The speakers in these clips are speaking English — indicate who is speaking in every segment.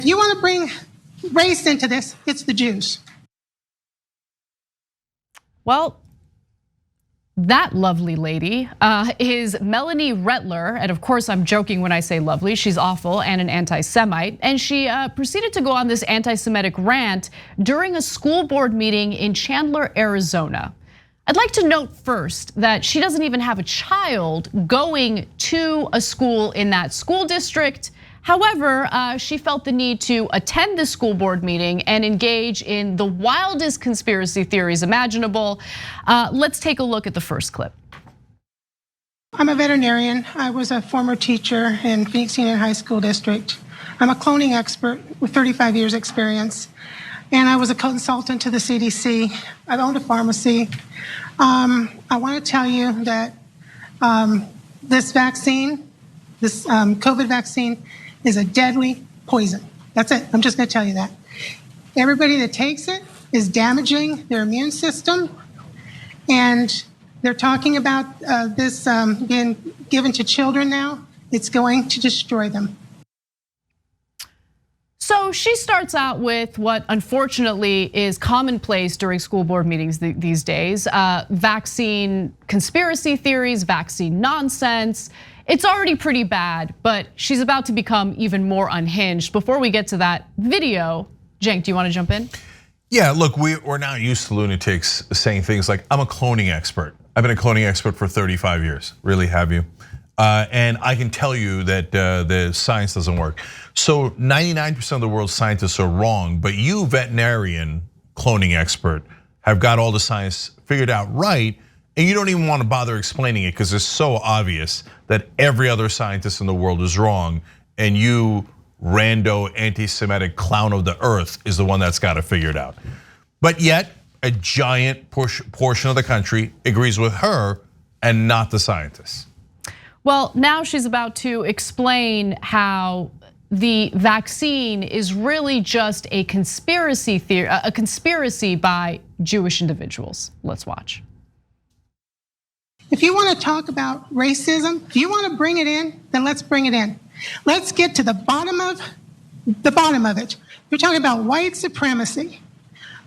Speaker 1: If you want to bring race into this, it's the Jews.
Speaker 2: Well, that lovely lady is Melanie Rettler. And of course, I'm joking when I say lovely. She's awful and an anti-Semite. And she proceeded to go on this anti-Semitic rant during a school board meeting in Chandler, Arizona. I'd like to note first that she doesn't even have a child going to a school in that school district. However, she felt the need to attend the school board meeting and engage in the wildest conspiracy theories imaginable. Let's take a look at the first clip.
Speaker 1: I'm a veterinarian. I was a former teacher in Phoenix Union High School District. I'm a cloning expert with 35 years experience. And I was a consultant to the CDC. I've owned a pharmacy. I want to tell you that this vaccine, this COVID vaccine, is a deadly poison. That's it. I'm just going to tell you that. Everybody that takes it is damaging their immune system. And they're talking about this being given to children now. It's going to destroy them.
Speaker 2: So she starts out with what unfortunately is commonplace during school board meetings these days, vaccine conspiracy theories, vaccine nonsense. It's already pretty bad, but she's about to become even more unhinged. Before we get to that video, Cenk, do you want to jump in?
Speaker 3: Yeah, look, we're now used to lunatics saying things like, I'm a cloning expert. I've been a cloning expert for 35 years. Really, have you? And I can tell you that the science doesn't work. So 99% of the world's scientists are wrong, but you, veterinarian cloning expert, have got all the science figured out right, and you don't even want to bother explaining it because it's so obvious that every other scientist in the world is wrong, and you, rando anti-Semitic clown of the earth, is the one that's got it figured out. But yet, a giant portion of the country agrees with her and not the scientists.
Speaker 2: Well, now she's about to explain how the vaccine is really just a conspiracy theory, a conspiracy by Jewish individuals. Let's watch.
Speaker 1: If you want to talk about racism, if you want to bring it in, then let's bring it in. Let's get to the bottom of it. You're talking about white supremacy.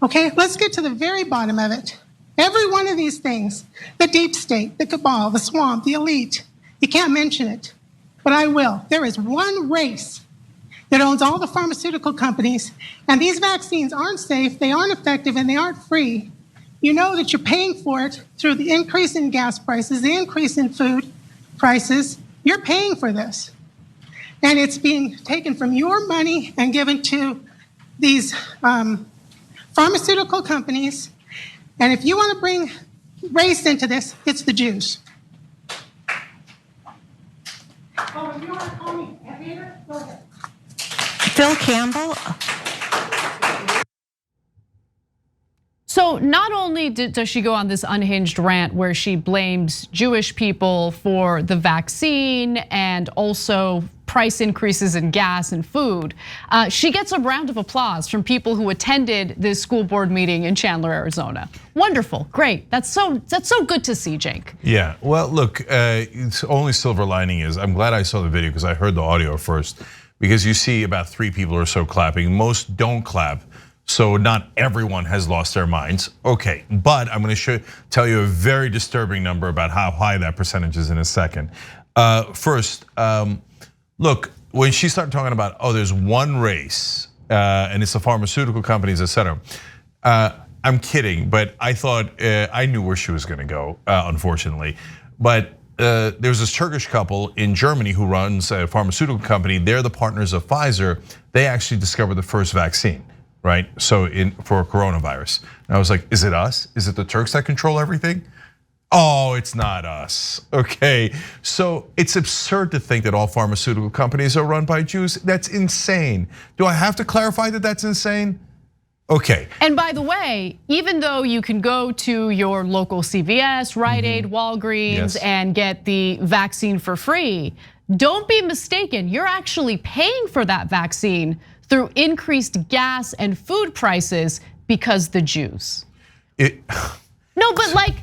Speaker 1: Okay, let's get to the very bottom of it. Every one of these things, the deep state, the cabal, the swamp, the elite, you can't mention it, but I will. There is one race that owns all the pharmaceutical companies, and these vaccines aren't safe, they aren't effective, and they aren't free. You know that you're paying for it through the increase in gas prices, the increase in food prices. You're paying for this. And it's being taken from your money and given to these pharmaceutical companies. And if you want to bring race into this, it's the Jews. Oh, if you want to call me a hater, go ahead.
Speaker 4: Phil Campbell.
Speaker 2: So not only does she go on this unhinged rant where she blames Jewish people for the vaccine and also price increases in gas and food, she gets a round of applause from people who attended this school board meeting in Chandler, Arizona. Wonderful, great. That's so good to see, Cenk.
Speaker 3: Yeah, well, look, it's only silver lining is I'm glad I saw the video because I heard the audio first, because you see about 3 people or so clapping. Most don't clap. So not everyone has lost their minds. Okay, but I'm going to tell you a very disturbing number about how high that percentage is in a second. First, look, when she started talking about, there's one race, and it's the pharmaceutical companies, et cetera. I'm kidding, but I thought, I knew where she was going to go, unfortunately. But there's this Turkish couple in Germany who runs a pharmaceutical company. They're the partners of Pfizer. They actually discovered the first vaccine. Right, so for coronavirus. And I was like, is it us? Is it the Turks that control everything? Oh, it's not us, okay? So it's absurd to think that all pharmaceutical companies are run by Jews. That's insane. Do I have to clarify that that's insane? Okay.
Speaker 2: And by the way, even though you can go to your local CVS, Rite Aid, Walgreens, and get the vaccine for free, don't be mistaken, you're actually paying for that vaccine through increased gas and food prices because the Jews. No, but like,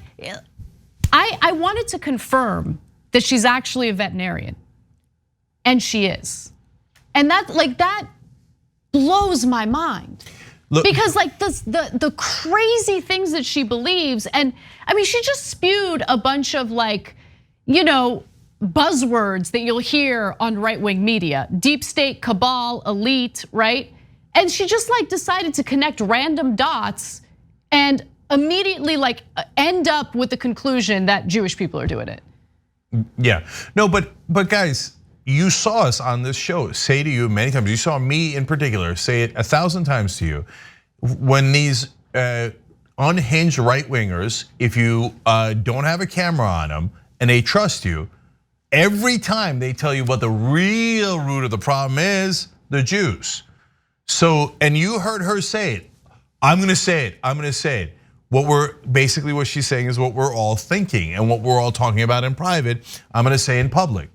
Speaker 2: I wanted to confirm that she's actually a veterinarian, and she is. And that blows my mind.
Speaker 3: Look,
Speaker 2: because like the crazy things that she believes, and I mean, she just spewed a bunch of like, buzzwords that you'll hear on right-wing media: deep state, cabal, elite, right? And she just like decided to connect random dots and immediately like end up with the conclusion that Jewish people are doing it.
Speaker 3: Yeah, no, but guys, you saw us on this show say to you many times, you saw me in particular say it 1,000 times to you, when these unhinged right-wingers, if you don't have a camera on them and they trust you, every time they tell you what the real root of the problem is, the Jews. So, and you heard her say it, I'm gonna say it. What she's saying is what we're all thinking and what we're all talking about in private, I'm gonna say in public.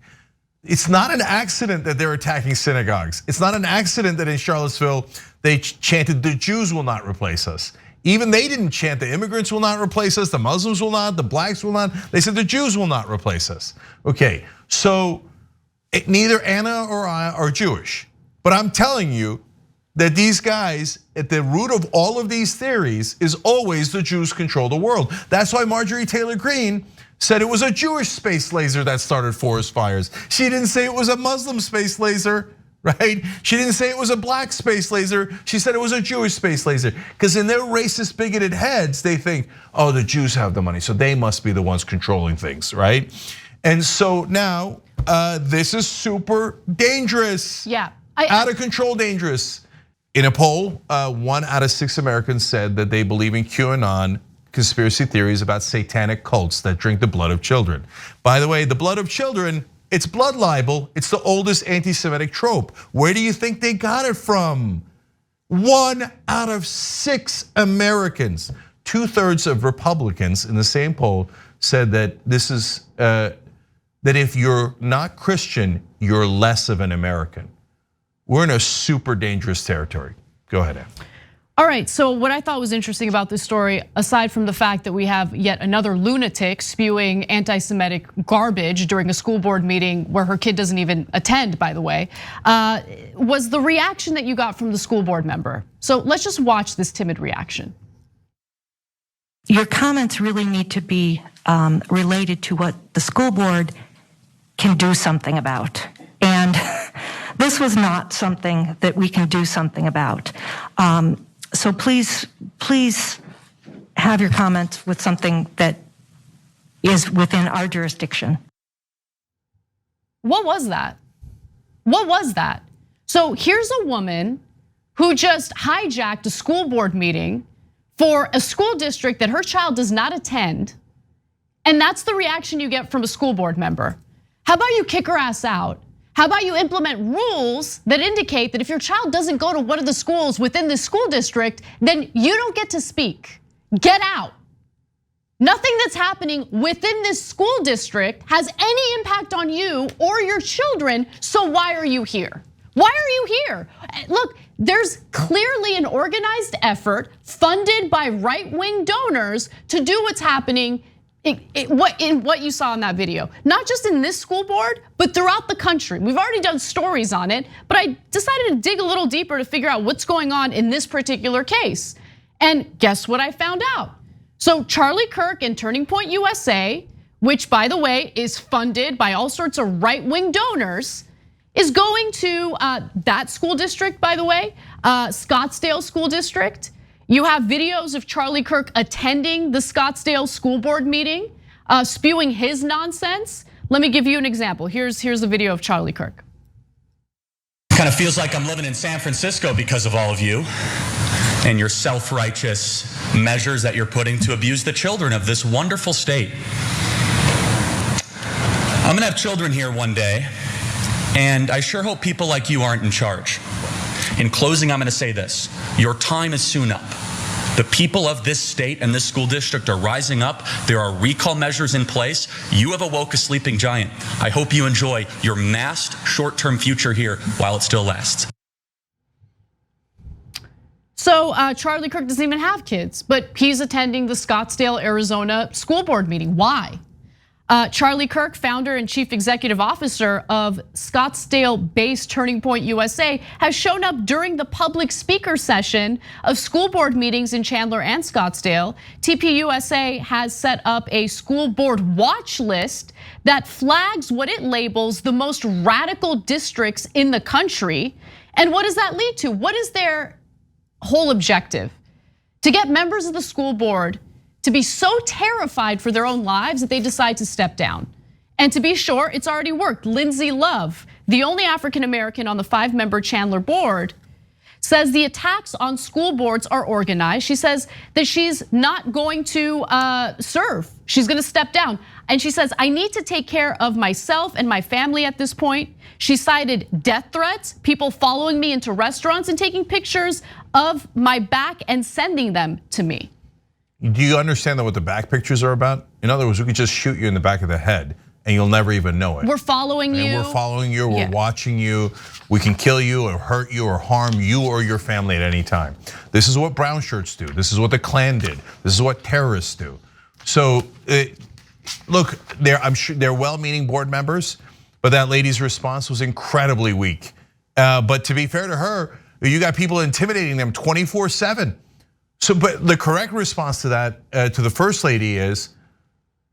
Speaker 3: It's not an accident that they're attacking synagogues. It's not an accident that in Charlottesville, they chanted, the Jews will not replace us. Even they didn't chant, the immigrants will not replace us, the Muslims will not, the blacks will not. They said the Jews will not replace us. Okay, so neither Anna or I are Jewish, but I'm telling you that these guys, at the root of all of these theories is always the Jews control the world. That's why Marjorie Taylor Greene said it was a Jewish space laser that started forest fires. She didn't say it was a Muslim space laser, right? She didn't say it was a black space laser. She said it was a Jewish space laser. Because in their racist, bigoted heads, they think, oh, the Jews have the money, so they must be the ones controlling things, right? And so now, this is super dangerous.
Speaker 2: Yeah.
Speaker 3: Out of control dangerous. In a poll, 1 out of 6 Americans said that they believe in QAnon conspiracy theories about satanic cults that drink the blood of children. By the way, the blood of children, it's blood libel. It's the oldest anti-Semitic trope. Where do you think they got it from? 1 out of 6 Americans. 2/3 of Republicans in the same poll said that this is, that if you're not Christian, you're less of an American. We're in a super dangerous territory. Go ahead, Ann.
Speaker 2: All right, so what I thought was interesting about this story, aside from the fact that we have yet another lunatic spewing anti-Semitic garbage during a school board meeting where her kid doesn't even attend, by the way, was the reaction that you got from the school board member. So let's just watch this timid reaction.
Speaker 4: Your comments really need to be related to what the school board can do something about. And this was not something that we can do something about. So please have your comments with something that is within our jurisdiction.
Speaker 2: What was that? What was that? So here's a woman who just hijacked a school board meeting for a school district that her child does not attend, and that's the reaction you get from a school board member. How about you kick her ass out? How about you implement rules that indicate that if your child doesn't go to one of the schools within the school district, then you don't get to speak. Get out. Nothing that's happening within this school district has any impact on you or your children, so why are you here? Why are you here? Look, there's clearly an organized effort funded by right-wing donors to do what's happening in what you saw in that video. Not just in this school board, but throughout the country. We've already done stories on it, but I decided to dig a little deeper to figure out what's going on in this particular case. And guess what I found out? So Charlie Kirk and Turning Point USA, which by the way is funded by all sorts of right-wing donors, is going to that school district, by the way, Scottsdale School District. You have videos of Charlie Kirk attending the Scottsdale school board meeting, spewing his nonsense. Let me give you an example. Here's a video of Charlie Kirk.
Speaker 5: Kind of feels like I'm living in San Francisco because of all of you and your self-righteous measures that you're putting to abuse the children of this wonderful state. I'm gonna have children here one day, and I sure hope people like you aren't in charge. In closing, I'm gonna say this: your time is soon up. The people of this state and this school district are rising up. There are recall measures in place. You have awoke a sleeping giant. I hope you enjoy your masked short-term future here while it still lasts.
Speaker 2: So Charlie Kirk doesn't even have kids, but he's attending the Scottsdale, Arizona school board meeting. Why? Charlie Kirk, founder and chief executive officer of Scottsdale-based Turning Point USA, has shown up during the public speaker session of school board meetings in Chandler and Scottsdale. TPUSA has set up a school board watch list that flags what it labels the most radical districts in the country. And what does that lead to? What is their whole objective? To get members of the school board to be so terrified for their own lives that they decide to step down. And to be sure, it's already worked. Lindsay Love, the only African American on the 5-member Chandler board, says the attacks on school boards are organized. She says that she's not going to serve. She's gonna step down. And she says, I need to take care of myself and my family at this point. She cited death threats, people following me into restaurants and taking pictures of my back and sending them to me.
Speaker 3: Do you understand what the back pictures are about? In other words, we could just shoot you in the back of the head and you'll never even know it.
Speaker 2: We're following you.
Speaker 3: We're following you, we're watching you. We can kill you or hurt you or harm you or your family at any time. This is what brown shirts do. This is what the Klan did. This is what terrorists do. So look, I'm sure they're well-meaning board members, but that lady's response was incredibly weak. But to be fair to her, you got people intimidating them 24/7. So, but the correct response to that, to the first lady is,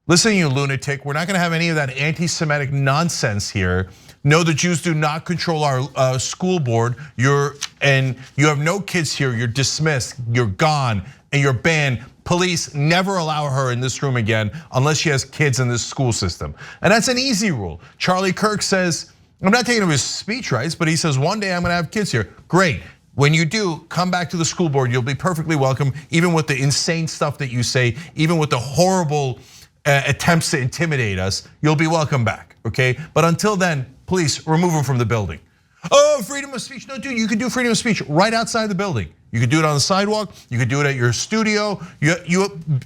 Speaker 3: listen, you lunatic, we're not gonna have any of that anti-Semitic nonsense here. No, the Jews do not control our school board. And you have no kids here, you're dismissed, you're gone, and you're banned. Police never allow her in this room again unless she has kids in this school system. And that's an easy rule. Charlie Kirk says, I'm not taking his speech rights, but he says one day I'm gonna have kids here. Great. When you do, come back to the school board. You'll be perfectly welcome, even with the insane stuff that you say, even with the horrible attempts to intimidate us, you'll be welcome back, okay? But until then, please remove him from the building. Oh, freedom of speech. No, dude, you can do freedom of speech right outside the building. You could do it on the sidewalk, you could do it at your studio.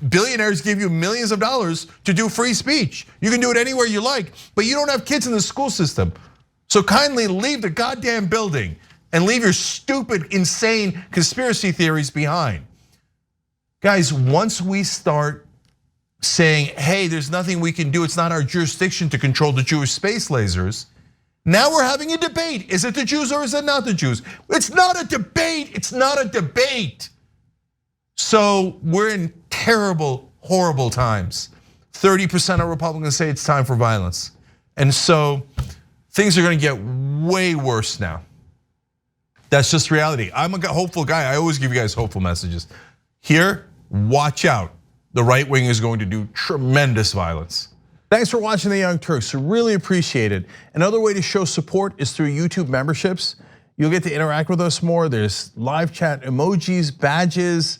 Speaker 3: Billionaires give you millions of dollars to do free speech. You can do it anywhere you like, but you don't have kids in the school system. So kindly leave the goddamn building and leave your stupid, insane conspiracy theories behind. Guys, once we start saying, hey, there's nothing we can do, it's not our jurisdiction to control the Jewish space lasers, now we're having a debate. Is it the Jews or is it not the Jews? It's not a debate, it's not a debate. So we're in terrible, horrible times. 30% of Republicans say it's time for violence. And so things are gonna get way worse now. That's just reality. I'm a hopeful guy. I always give you guys hopeful messages. Here, watch out. The right wing is going to do tremendous violence. Thanks for watching The Young Turks. Really appreciate it. Another way to show support is through YouTube memberships. You'll get to interact with us more. There's live chat emojis, badges.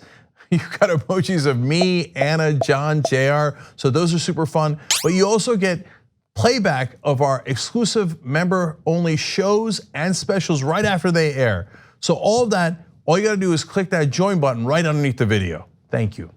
Speaker 3: You've got emojis of me, Anna, John, JR. So those are super fun. But you also get playback of our exclusive member-only shows and specials right after they air. So all of that, all you gotta do is click that join button right underneath the video. Thank you.